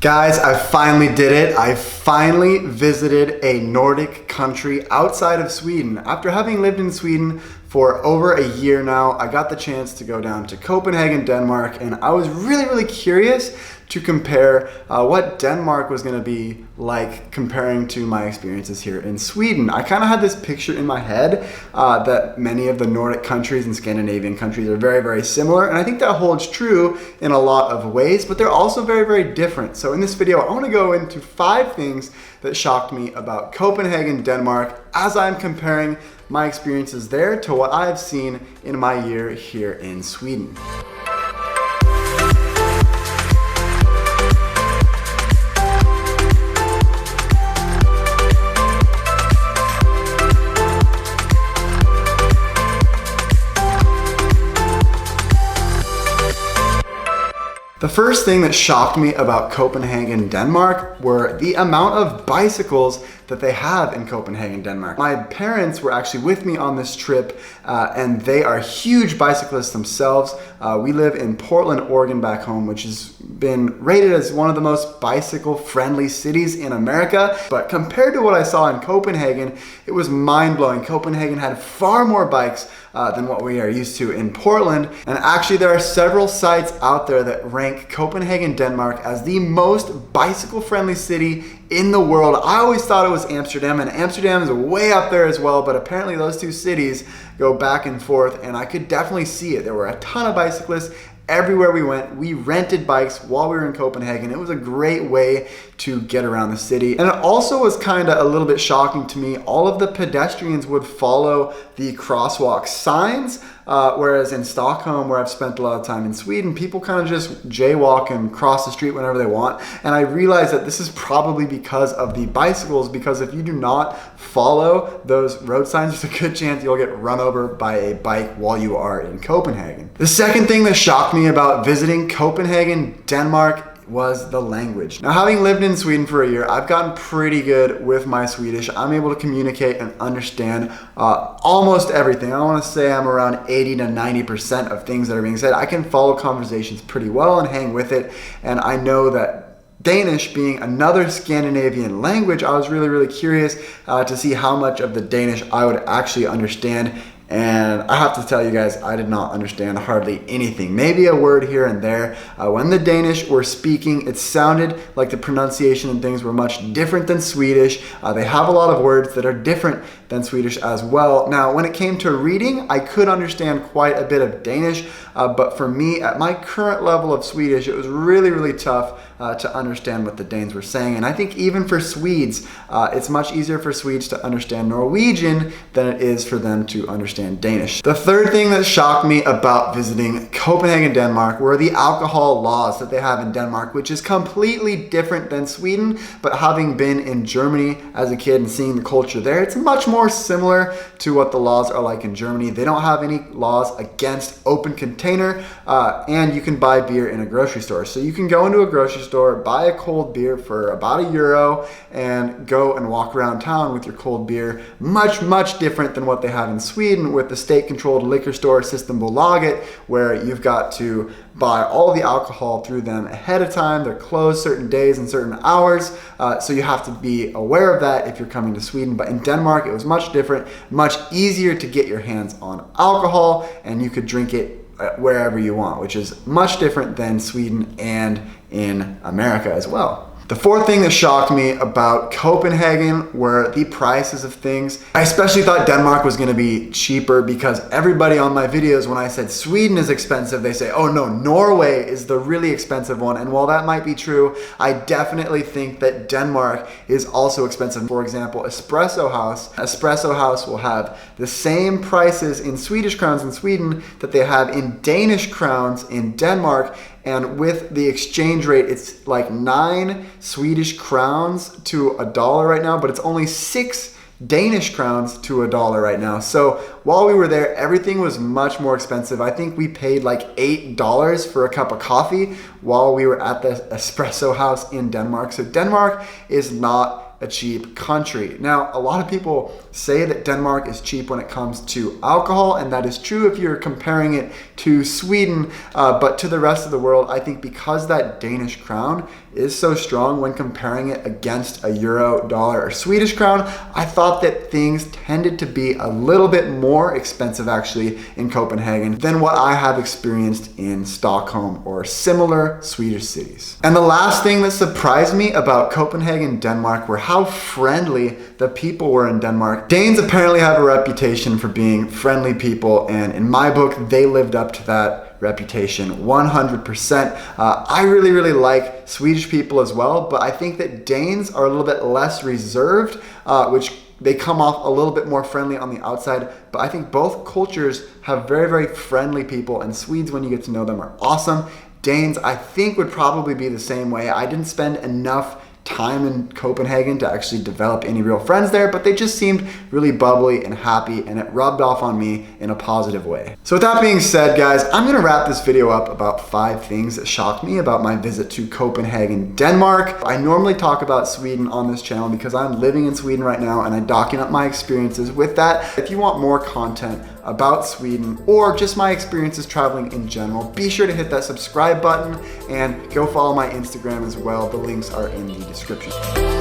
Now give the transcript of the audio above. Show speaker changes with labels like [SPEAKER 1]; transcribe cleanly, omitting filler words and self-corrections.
[SPEAKER 1] Guys, I finally did it. I finally visited a Nordic country outside of Sweden. After having lived in Sweden for over a year now, I got the chance to go down to Copenhagen, Denmark, and I was really curious to compare what Denmark was going to be like comparing to my experiences here in Sweden. I kind of had this picture in my head that many of the Nordic countries and Scandinavian countries are very similar, and I think that holds true in a lot of ways, but they're also very different. So in this video, I want to go into 5 things that shocked me about Copenhagen, Denmark, as I'm comparing my experiences there to what I've seen in my year here in Sweden. The first thing that shocked me about Copenhagen, Denmark were the amount of bicycles that they have in Copenhagen, Denmark. My parents were actually with me on this trip and they are huge bicyclists themselves. We live in Portland, Oregon back home, which has been rated as one of the most bicycle-friendly cities in America. But compared to what I saw in Copenhagen, it was mind-blowing. Copenhagen had far more bikes than what we are used to in Portland. And actually there are several sites out there that rank Copenhagen, Denmark as the most bicycle-friendly city in the world. I always thought it was Amsterdam, and Amsterdam is way up there as well, but apparently those two cities go back and forth, and I could definitely see it. There were a ton of bicyclists everywhere we went. We rented bikes while we were in Copenhagen. It was a great way to get around the city. And it also was kind of a little bit shocking to me. All of the pedestrians would follow the crosswalk signs, whereas in Stockholm, where I've spent a lot of time in Sweden, people kind of just jaywalk and cross the street whenever they want. And I realized that this is probably because of the bicycles, because if you do not follow those road signs, there's a good chance you'll get run over by a bike while you are in Copenhagen. The second thing that shocked me about visiting Copenhagen, Denmark, was the language. Now, having lived in Sweden for a year, I've gotten pretty good with my Swedish. I'm able to communicate and understand almost everything. I want to say I'm around 80 to 90% of things that are being said. I can follow conversations pretty well and hang with it, and I know that Danish being another Scandinavian language, I was really curious to see how much of the Danish I would actually understand. And I have to tell you guys, I did not understand hardly anything. Maybe a word here and there. When the Danish were speaking, it sounded like the pronunciation and things were much different than Swedish. They have a lot of words that are different than Swedish as well. Now, when it came to reading, I could understand quite a bit of Danish, but for me, at my current level of Swedish, it was really tough to understand what the Danes were saying. And I think even for Swedes, it's much easier for Swedes to understand Norwegian than it is for them to understand Danish. The third thing that shocked me about visiting Copenhagen, Denmark were the alcohol laws that they have in Denmark, which is completely different than Sweden. But having been in Germany as a kid and seeing the culture there, it's much more similar to what the laws are like in Germany. They don't have any laws against open container, and you can buy beer in a grocery store. So you can go into a grocery store, buy a cold beer for about €1, and go and walk around town with your cold beer. Much different than what they have in Sweden with the state-controlled liquor store Systembolaget, where you've got to buy all of the alcohol through them ahead of time. They're closed certain days and certain hours, so you have to be aware of that if you're coming to Sweden. But in Denmark, it was much different, much easier to get your hands on alcohol, and you could drink it wherever you want, which is much different than Sweden and in America as well. The fourth thing that shocked me about Copenhagen were the prices of things. I especially thought Denmark was going to be cheaper because everybody on my videos, when I said Sweden is expensive, they say, oh no, Norway is the really expensive one. And while that might be true, I definitely think that Denmark is also expensive. For example, Espresso House will have the same prices in Swedish crowns in Sweden that they have in Danish crowns in Denmark. And with the exchange rate, it's like 9 Swedish crowns to $1 right now, but it's only 6 Danish crowns to $1 right now. So while we were there, everything was much more expensive. I think we paid like $8 for a cup of coffee while we were at the Espresso House in Denmark. So Denmark is not a cheap country. Now, a lot of people say that Denmark is cheap when it comes to alcohol, and that is true if you're comparing it to Sweden, but to the rest of the world, I think because that Danish crown is so strong when comparing it against a euro, dollar, or Swedish crown, I thought that things tended to be a little bit more expensive actually in Copenhagen than what I have experienced in Stockholm or similar Swedish cities. And the last thing that surprised me about Copenhagen, Denmark, were how friendly the people were in Denmark. Danes apparently have a reputation for being friendly people, and in my book, they lived up to that reputation 100%. I really like Swedish people as well, but I think that Danes are a little bit less reserved, which they come off a little bit more friendly on the outside, but I think both cultures have very friendly people, and Swedes, when you get to know them, are awesome. Danes, I think, would probably be the same way. I didn't spend enough time in Copenhagen to actually develop any real friends there, but they just seemed really bubbly and happy, and it rubbed off on me in a positive way. So with that being said, guys, I'm gonna wrap this video up about 5 things that shocked me about my visit to Copenhagen, Denmark. I normally talk about Sweden on this channel because I'm living in Sweden right now and I document my experiences with that. If you want more content about Sweden or just my experiences traveling in general, be sure to hit that subscribe button and go follow my Instagram as well. The links are in the description.